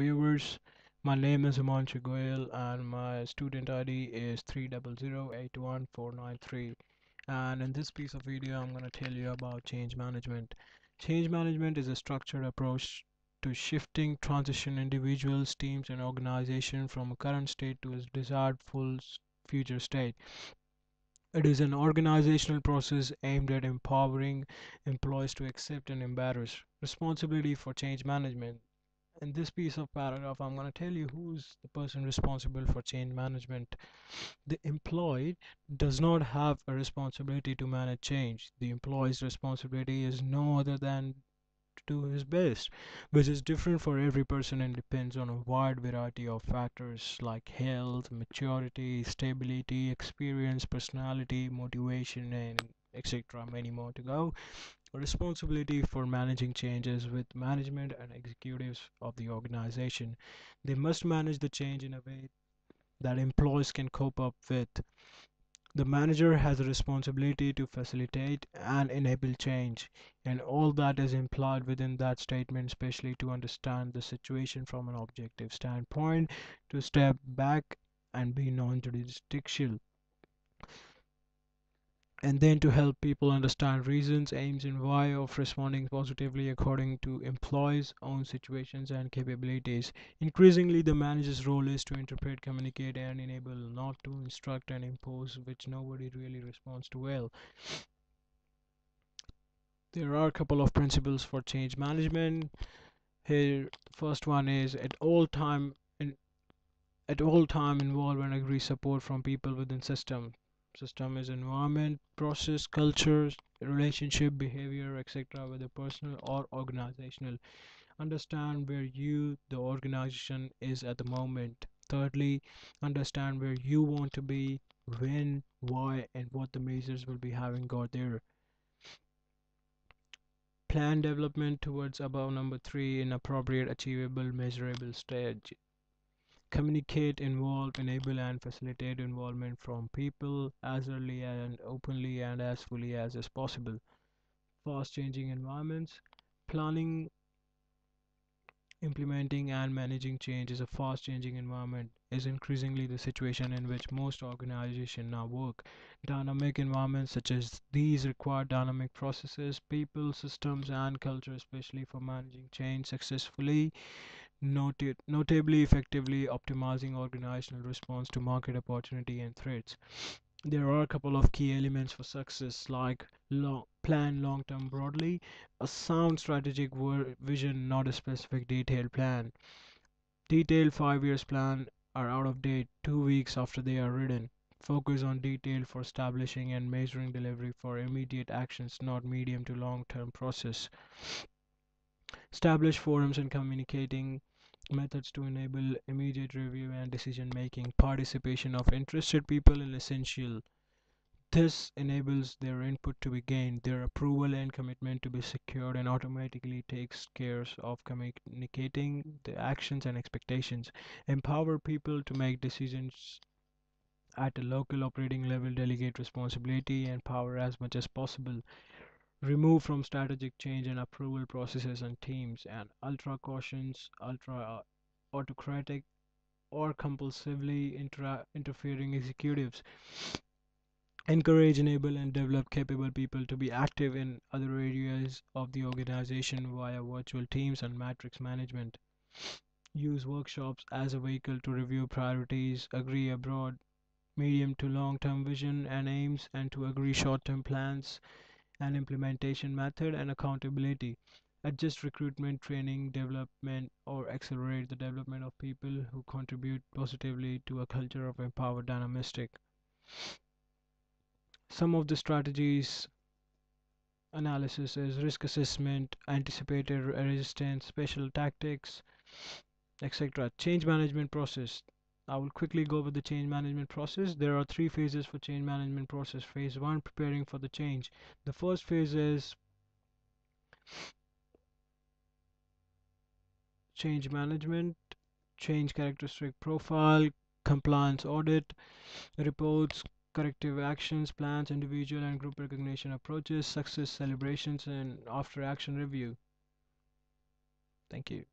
viewers. My name is Himanshu Goyal and my student ID is 300814993. And in this piece of video, I'm going to tell you about change management. Change management is a structured approach to shifting transition individuals, teams, and organizations from a current state to a desired future state. It is an organizational process aimed at empowering employees to accept and embrace responsibility for change management. In this piece of paragraph, I'm going to tell you who's the person responsible for change management. The employee does not have a responsibility to manage change. The employee's responsibility is no other than to do his best, which is different for every person and depends on a wide variety of factors like health, maturity, stability, experience, personality, motivation, and etc. Many more to go. Responsibility for managing changes with management and executives of the organization. They must manage the change in a way that employees can cope up with. The manager has a responsibility to facilitate and enable change, and all that is implied within that statement, especially to understand the situation from an objective standpoint, to step back and be non jurisdictional, and then to help people understand reasons, aims, and why of responding positively according to employees' own situations and capabilities. Increasingly, the manager's role is to interpret, communicate, and enable, not to instruct and impose, which nobody really responds to well. There are a couple of principles for change management. Here, the first one is at all time involve and agree support from people within system. System is environment, process, cultures, relationship, behavior, etc., whether personal or organizational. Understand where you, the organization, is at the moment. Thirdly, understand where you want to be, when, why, and what the measures will be having got there. Plan development towards above number three in appropriate, achievable, measurable stage. Communicate, involve, enable, and facilitate involvement from people as early and openly and as fully as is possible. Fast changing environments. Planning, implementing, and managing change is a fast changing environment is increasingly the situation in which most organizations now work. Dynamic environments such as these require dynamic processes, people, systems, and culture, especially for managing change successfully, notably effectively optimizing organizational response to market opportunity and threats. There are a couple of key elements for success, like plan long term broadly, a sound strategic vision, not a specific detailed plan. Detailed 5 years plan are out of date 2 weeks after they are written. Focus on detail for establishing and measuring delivery for immediate actions, not medium to long term process. Establish forums and communicating methods to enable immediate review and decision making. Participation of interested people is essential. This enables their input to be gained, their approval and commitment to be secured, and automatically takes care of communicating the actions and expectations. Empower people to make decisions at a local operating level, delegate responsibility and power as much as possible. Remove from strategic change and approval processes and teams, and ultra cautious, ultra autocratic, or compulsively interfering executives. Encourage, enable, and develop capable people to be active in other areas of the organization via virtual teams and matrix management. Use workshops as a vehicle to review priorities, agree a broad, medium to long term vision and aims, and to agree short term plans and implementation method and accountability. Adjust recruitment, training, development, or accelerate the development of people who contribute positively to a culture of empowered dynamistic. Some of the strategies analysis is risk assessment, anticipated resistance, special tactics, etc. Change management process. I will quickly go over the change management process. There are three phases for change management process. Phase one, preparing for the change. The first phase is change management, change characteristic profile, compliance audit, reports, corrective actions, plans, individual and group recognition approaches, success celebrations, and after action review. Thank you.